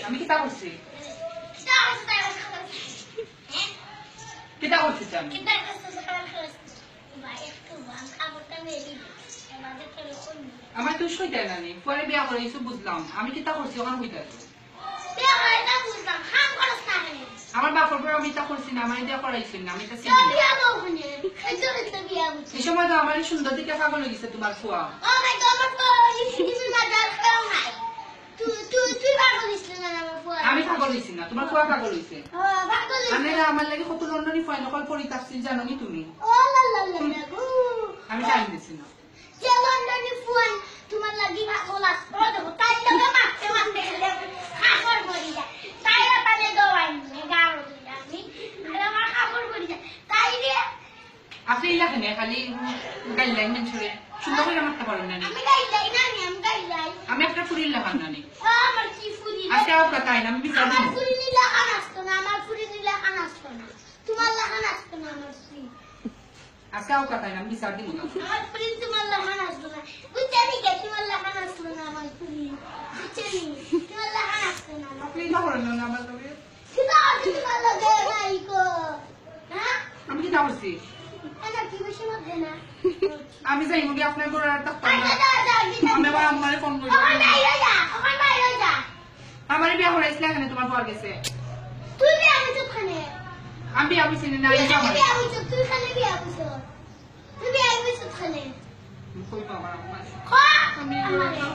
আমি কিতা করছি কিতা করছি আমি আমার তুই সইতে নানি পরে বিয়া করে এসে বুঝলাম আমি কিতা করছি ওখানে হইতে আমার বাপর পর আমি তা করছি না আমার দিয়া করাইছি না আমি তা চিনি এই সময় তো আমার সুন্দর দিকে পাগল হয়ে গেছে তোমার ফুয়া আমি পাগল হইছি না তোমার ফুয়া পাগল হইছে আমার লাগে কত লন্ডনী ফাইন কল পরিতাপছি জানো নি তুমি আমি জানি দিছি না তোমার লাগি পাগল আসতো তাই লাগে মারতে মারতে খেলে খাবার পড়ি যায় তাই তালে দওয়াই গাড়ো আমি আমার খাবার পড়ি যায় তাই রে আপনি এখানে খালি গাইলাই মেন ছড়ে সুন্দর করে মারতে পারেন না আমি গাইলাই না আমি গাইলাই আমি একটা ফুরিল লাগান না আমার কি ফুরি আজকে আও কথা না আমি বিচার আমার ফুরি নিলা খান আসতো না আমার ফুরি নিলা খান আসতো না তোমার লাগান আসতো না আমার ফুরি আজকে আও কথা না আমি বিচার দিব না আমার ফুরি তোমার লাগান আসতো না বুঝছনি কে তোমার লাগান আসতো না আমার ফুরি বুঝছনি তোমার লাগান আসতো না আপনি না করেন না আমার লগে কিটা তোমার লাগে নাই কো হ্যাঁ আমি কি করছি এটা কি বেশি মধ্যে না আমি যাই মুদি আপনার করে আর থাকতাম না আমি আবার আমারে ফোন করি ওখানে বাইরে যা আমারে বিয়া করাইছিল এখানে তোমার পর গেছে তুই বিয়া হইছ ওখানে আমি বিয়া হইছি না তুই আমি খালি বিয়া হইছ তুই খালি বিয়া হইছ তুই বিয়া হইছ ওখানে কই বাবা আমার খা আমি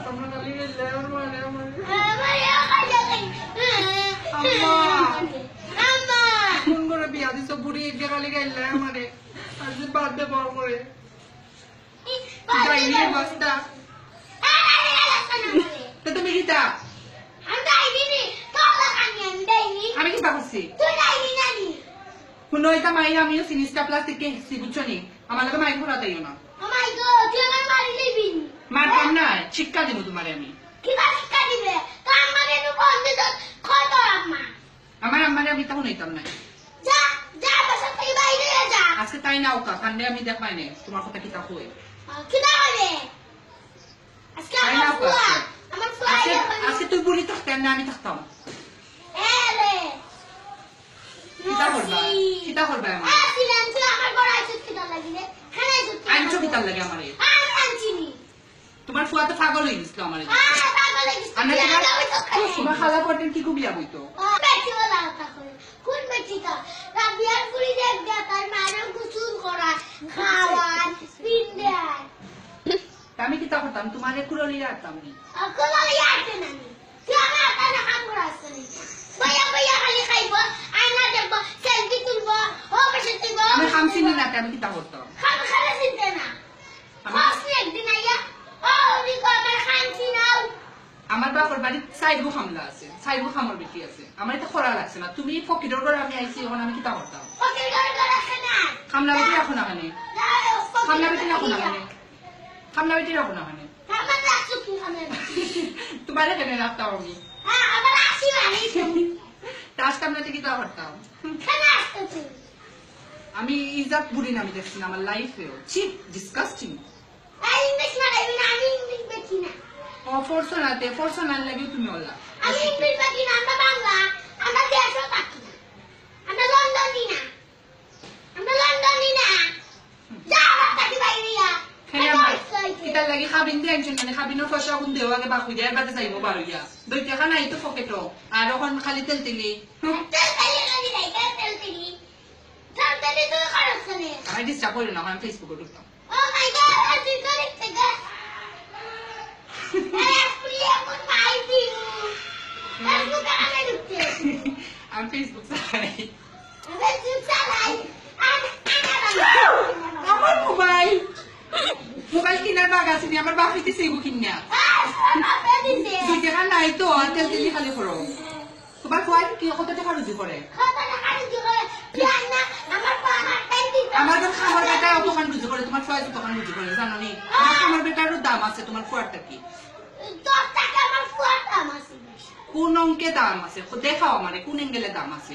তোমরা গলি গেলে আর মানে আমার কাছে আম্মা আম্মা ফোন করে বিয়া দিছো বুড়ি যে গলি গেলে আমারে আজ বাদ দে বড় করে যাই নিয়ে বস্তা তো তুমি কিতা আমি কিতা করছি শুনো এটা মাই আমিও সিনিস্টা প্লাস্টিকে হেসি বুঝছো নি আমার লাগে মাইক ভরা তাইও না মারতাম না শিক্ষা দিব তোমারে আমি আমার আম্মারে আমি তখন হইতাম না আজকে তাই না ওকা কান্দে আমি দেখাই নাই তোমার কথা কিতা কই তাই না ওকা আজকে তুই বুড়ি থাকতেন না আমি থাকতাম কিতা করবা কিতা করবা আনছো কিতার লাগে আমারে তোমার ফুয়া তো পাগল হয়ে গেছিল আমারে তোমার খালা পড়তেন কি খুব বিয়া বইতো আমি কিতা করতাম তোমারে কুড়লি রাখতাম নি আমি খামছি না আমি কিতা করতাম আমার বাপর বাড়ির সাইডবু খামলা আছে সাইডবু খামর বেটি আছে আমার এটা খরা লাগছে না তুমি ফকিরের ঘরে আমি আইছি এখন আমি কিতা করতাম খামলা বেটি রাখো না খানে খামলা বেটি রাখো না খানে খামলা বেটি রাখো না খানে তোমার এখানে রাখতাম আমি তাস কামলাতে কিতা করতাম আমি ইজ্জত বুড়ি নামি দেখছি না আমার লাইফেও চিপ ডিসকাস্টিং ফরসনাল লাগে তুমি ওলা কিতার লাগে খাবিন দিয়ে একজন মানে খাবিনের পয়সা কোন দেওয়া আগে বাকুই দেয় বাদে যাইব বাড়িয়া দুই টাকা নাই তো পকেটো আর এখন খালি তেল তেলি আমি ডিস্টার্ব করি না আমি ফেসবুকে ঢুকতাম আমি ফেসবুক চালাই আমার মোবাইল কিনার বাগ আছে আমার বাপ দিতেছে এগু কিনা দুই টাকা নাই তো তেল তেলি খালি করো তোমার কোয়াই কি কত টাকা রুজি করে আমার খামার বেটা দোকান রুজি করে তোমার ছয় দোকান রুজি করে জানো নি আমার খামার বেটারও দাম আছে তোমার কোয়ারটা কি কোন অঙ্কে দাম আছে দেখাও আমারে কোন এঙ্গেলে দাম আছে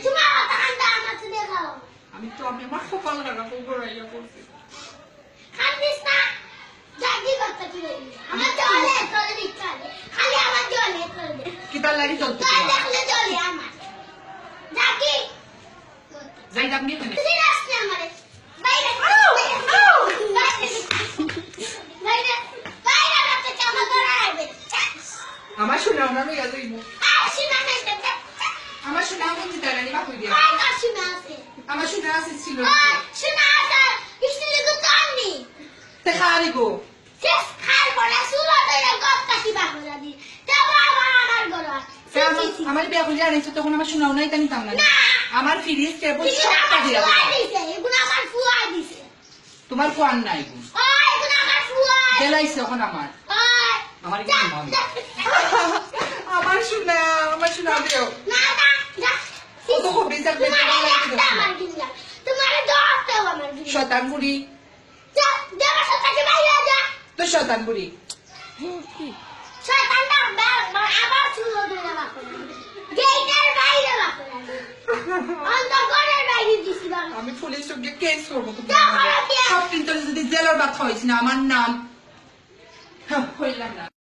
আমি তো আমি আমার কপাল কাটা করাইয়া করছি কিতার লাগি চলতে আমার শোনাও না লইয়া যাইব আর শোনা নাই তো আমার শোনাও কোন চিতারা নিবা কই দিয়া আর না শোনা আছে আমার শোনা আছে ছিল শোনা আছে স্টিলে তো আনি তে খারি গো শেষ খাল পড়া শুরু হয়ে গপ কাটি বাবা দি তারপর আমার ঘর আমার বিয়া করলে আনিস তখন আমার শোনাও নাই তানি তাম না আমার ফিরিজ কেবল সবটা দিয়া দিছে এগুলো আমার ফুয়া দিছে তোমার কোয়ান নাই গো এগুলো আমার ফুয়া দেলাইছে এখন আমার আমার কি ভাবি আমার শোনা দিও না না না কত খবরি থাকবে তোমার দোস্ত আমার দিছে শয়তান বুড়ি যা দেবা সত্যি বাইরে যা তো শয়তান বুড়ি শয়তানটা আবার শুরু হয়ে যাবে গেটের বাইরে রাখো অন্ধকারের বাইরে দিছি বাবা আমি পুলিশ সঙ্গে কেস করবো তো যা করো কি সব কিন্তু যদি জেলার বাদ হয়েছে না আমার নাম হইলাম না